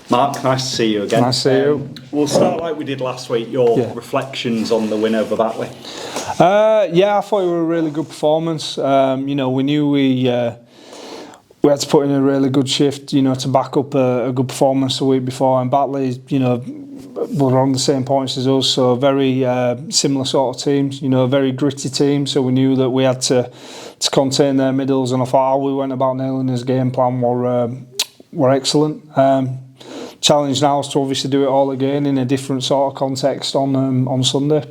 Mark, nice to see you again. Nice to see you. We'll start like we did last week, your reflections on the win over Batley. I thought it was a really good performance. We knew we had to put in a really good shift, to back up a good performance the week before. And Batley, were on the same points as us, so very similar sort of teams, very gritty team. So we knew that we had to contain their middles, and I thought how we went about nailing his game plan were excellent. Challenge now is to obviously do it all again in a different sort of context on Sunday.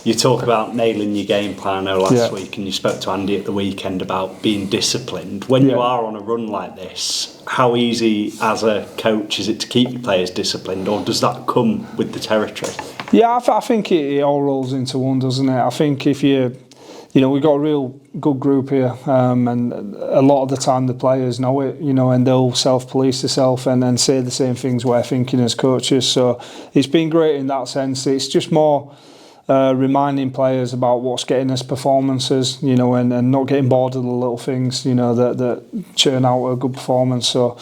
You talk about nailing your game plan. I know last week, and you spoke to Andy at the weekend about being disciplined. When you are on a run like this, how easy as a coach is it to keep your players disciplined, or does that come with the territory? Yeah, I think it all rolls into one, doesn't it? I think if we've got a real good group here, and a lot of the time the players know it, and they'll self-police themselves and say the same things we're thinking as coaches. So it's been great in that sense. It's just more reminding players about what's getting us performances, and not getting bored of the little things, that churn out a good performance. So,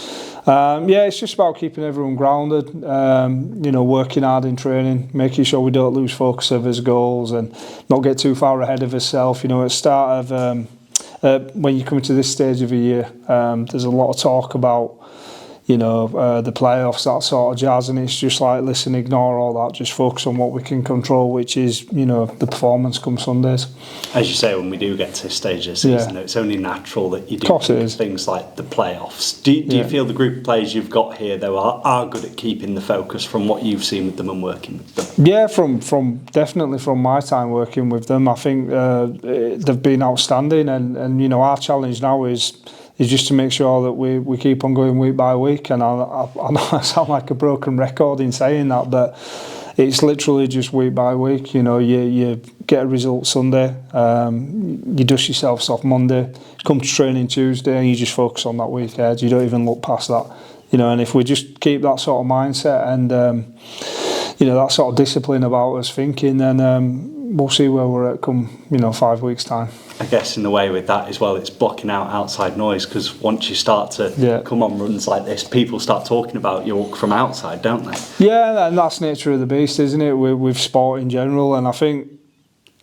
it's just about keeping everyone grounded, working hard in training, making sure we don't lose focus of his goals and not get too far ahead of ourselves. At the start of when you come to this stage of a year, there's a lot of talk about the playoffs, that sort of jazz, and it's just like, listen, ignore all that, just focus on what we can control, which is, the performance come Sundays. As you say, when we do get to this stage of the season, it's only natural that you do things like the playoffs. Do you feel the group of players you've got here, though, are good at keeping the focus from what you've seen with them and working with them? Yeah, definitely from my time working with them, I think they've been outstanding, and our challenge now is just to make sure that we keep on going week by week. And I know I sound like a broken record in saying that, but it's literally just week by week. You get a result Sunday, you dust yourself off Monday, come to training Tuesday, and you just focus on that week ahead. You don't even look past that. And if we just keep that sort of mindset and that sort of discipline about us thinking, then we'll see where we're at come 5 weeks' time. I guess in the way with that as well, it's blocking out outside noise, because once you start to come on runs like this, people start talking about you from outside, don't they? Yeah, and that's the nature of the beast, isn't it, with sport in general. And I think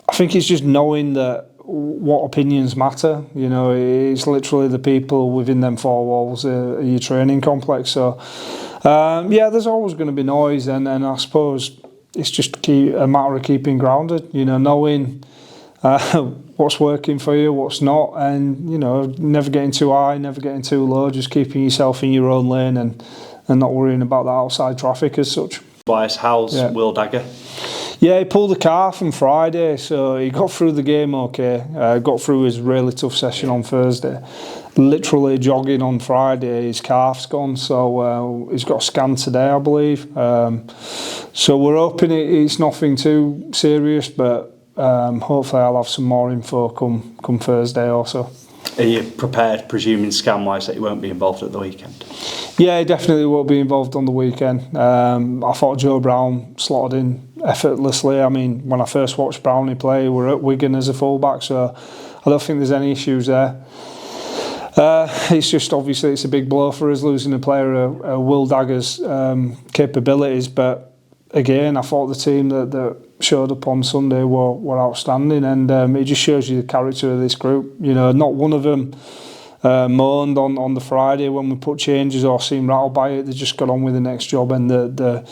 it's just knowing that what opinions matter. It's literally the people within them four walls of your training complex. So there's always going to be noise, and I suppose it's just a matter of keeping grounded, knowing what's working for you, what's not, and never getting too high, never getting too low, just keeping yourself in your own lane and not worrying about the outside traffic as such. How's Will Dagger? Yeah, he pulled a calf on Friday, so he got through the game okay. Got through his really tough session on Thursday. Literally jogging on Friday, his calf's gone, so he's got a scan today, I believe. So we're hoping it's nothing too serious, but hopefully I'll have some more info come Thursday also. Are you prepared, presuming scan-wise, that you won't be involved at the weekend? Yeah, he definitely won't be involved on the weekend. I thought Joe Brown slotted in effortlessly. I mean, when I first watched Brownie play, we were at Wigan as a fullback, so I don't think there's any issues there. It's just obviously it's a big blow for us losing a player of Will Dagger's capabilities, but again, I thought the team that showed up on Sunday were outstanding, and it just shows you the character of this group. Not one of them moaned on the Friday when we put changes or seemed rattled by it. They just got on with the next job, and the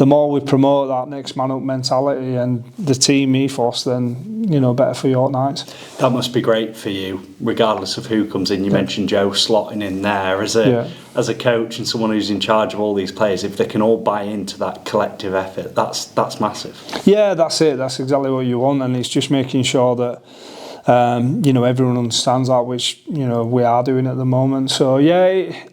more we promote that next man up mentality and the team ethos, then better for York Knights. That must be great for you, regardless of who comes in. You mentioned Joe slotting in there as a coach and someone who's in charge of all these players. If they can all buy into that collective effort, that's massive. Yeah, that's it. That's exactly what you want, and it's just making sure that everyone understands that, which we are doing at the moment. So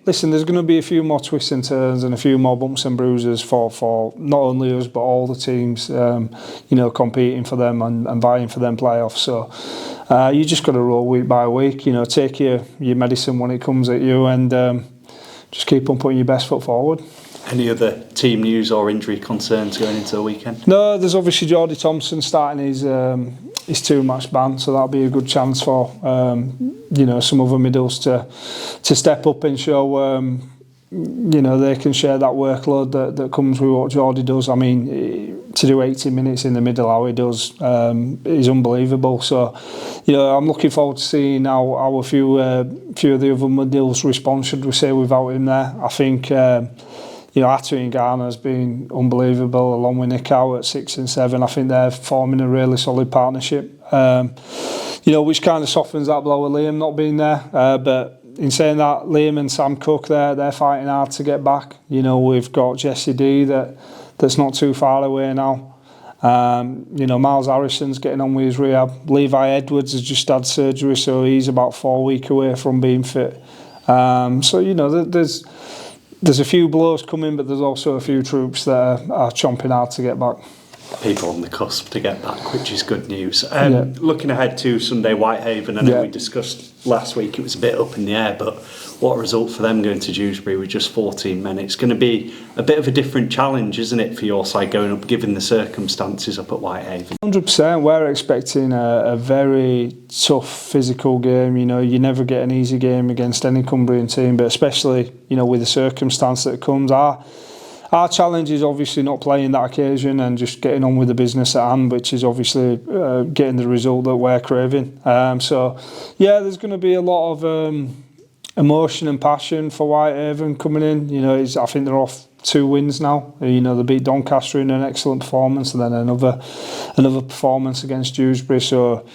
listen, there's going to be a few more twists and turns and a few more bumps and bruises for not only us but all the teams, competing for them and vying for them playoffs. So you just got to roll week by week. Take your medicine when it comes at you, and just keep on putting your best foot forward. Any other team news or injury concerns going into the weekend? No, there's obviously Geordie Thompson starting his 2-match ban, so that'll be a good chance for some other middles to step up and show you know, they can share that workload that comes with what Geordie does. I mean, to do 80 minutes in the middle, how he does, is unbelievable. So, you know, I'm looking forward to seeing how a few of the other midfields respond, should we say, without him there. I think, you know, Atu and Garner has been unbelievable, along with Nick Howe at 6 and 7. I think they're forming a really solid partnership. You know, which kind of softens that blow of Liam not being there. But in saying that, Liam and Sam Cook, they're fighting hard to get back. You know, we've got Jesse D that's not too far away now. You know, Miles Harrison's getting on with his rehab. Levi Edwards has just had surgery, so he's about 4 weeks away from being fit. So, you know, there's a few blows coming, but there's also a few troops that are chomping hard to get back. People on the cusp to get back, which is good news. Looking ahead to Sunday, Whitehaven, I know we discussed last week it was a bit up in the air, but what a result for them going to Dewsbury with just 14 men. It's going to be a bit of a different challenge, isn't it, for your side going up, given the circumstances up at Whitehaven? 100%. We're expecting a very tough physical game. You know, you never get an easy game against any Cumbrian team, but especially, you know, with the circumstance that comes. Our challenge is obviously not playing that occasion and just getting on with the business at hand, which is obviously getting the result that we're craving. So, yeah, there's going to be a lot of emotion and passion for Whitehaven coming in. You know, I think they're off 2 wins now. You know, they beat Doncaster in an excellent performance, and then another performance against Dewsbury. So,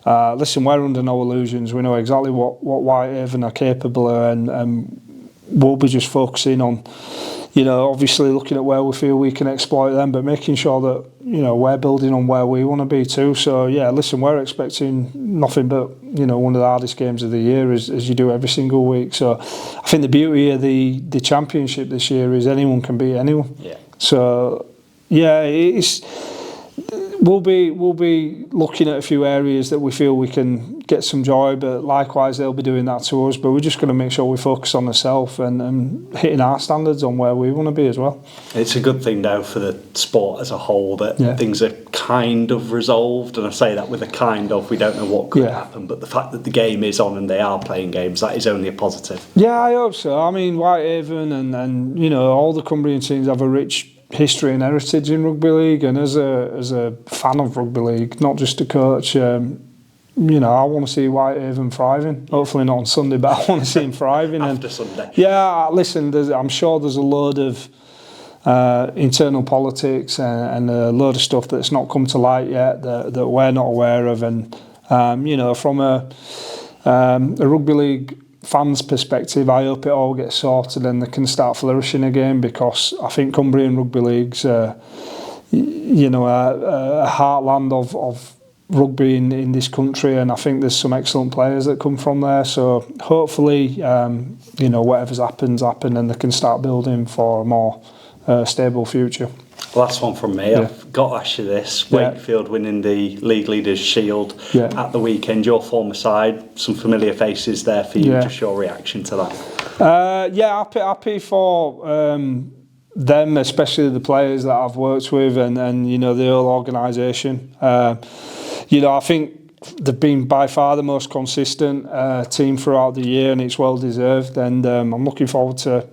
listen, we're under no illusions. We know exactly what Whitehaven are capable of, and we'll be just focusing on, you know, obviously looking at where we feel we can exploit them, but making sure that, you know, we're building on where we want to be too. So, yeah, listen, we're expecting nothing but, you know, one of the hardest games of the year, as you do every single week. So I think the beauty of the championship this year is anyone can beat anyone. Yeah. So, yeah, we'll be looking at a few areas that we feel we can get some joy, but likewise they'll be doing that to us. But we're just going to make sure we focus on ourselves and hitting our standards on where we want to be as well. It's a good thing now for the sport as a whole that things are kind of resolved, and I say that with a kind of, we don't know what could happen, but the fact that the game is on and they are playing games, that is only a positive. Yeah, I hope so. I mean, Whitehaven and you know, all the Cumbrian teams have a rich history and heritage in rugby league, and as a fan of rugby league, not just a coach, you know, I want to see Whitehaven thriving. Hopefully not on Sunday, but I want to see him thriving. After Sunday. Yeah, listen, I'm sure there's a load of internal politics and a load of stuff that's not come to light yet that we're not aware of, and you know, from a rugby league fans' perspective, I hope it all gets sorted and they can start flourishing again, because I think Cumbrian Rugby League's you know, a heartland of rugby in this country, and I think there's some excellent players that come from there. So hopefully, you know, whatever's happened and they can start building for a more stable future. Last one from me. I've got to ask you this. Wakefield winning the League Leaders Shield at the weekend. Your former side, some familiar faces there for you. Just your reaction to that? Yeah, happy for them, especially the players that I've worked with, and you know, the whole organisation. You know, I think they've been by far the most consistent team throughout the year, and it's well deserved. And I'm looking forward to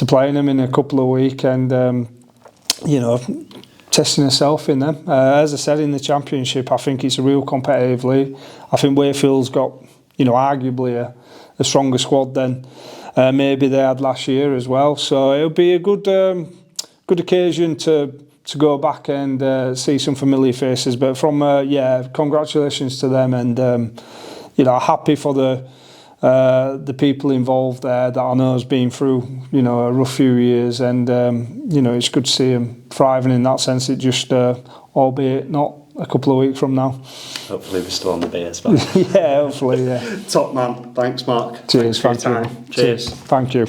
playing them in a couple of weeks, and you know, testing herself in them. As I said, in the championship, I think it's a real competitive league. I think Wakefield's got, you know, arguably a stronger squad than maybe they had last year as well. So it'll be a good occasion to go back and see some familiar faces. But from congratulations to them, and you know, happy for the people involved there that I know has been through, you know, a rough few years, and you know, it's good to see them thriving in that sense. It just, albeit not a couple of weeks from now. Hopefully we're still on the beers, but yeah, hopefully, yeah. Top man. Thanks, Mark. Cheers. Thanks for your time. Cheers. Thank you.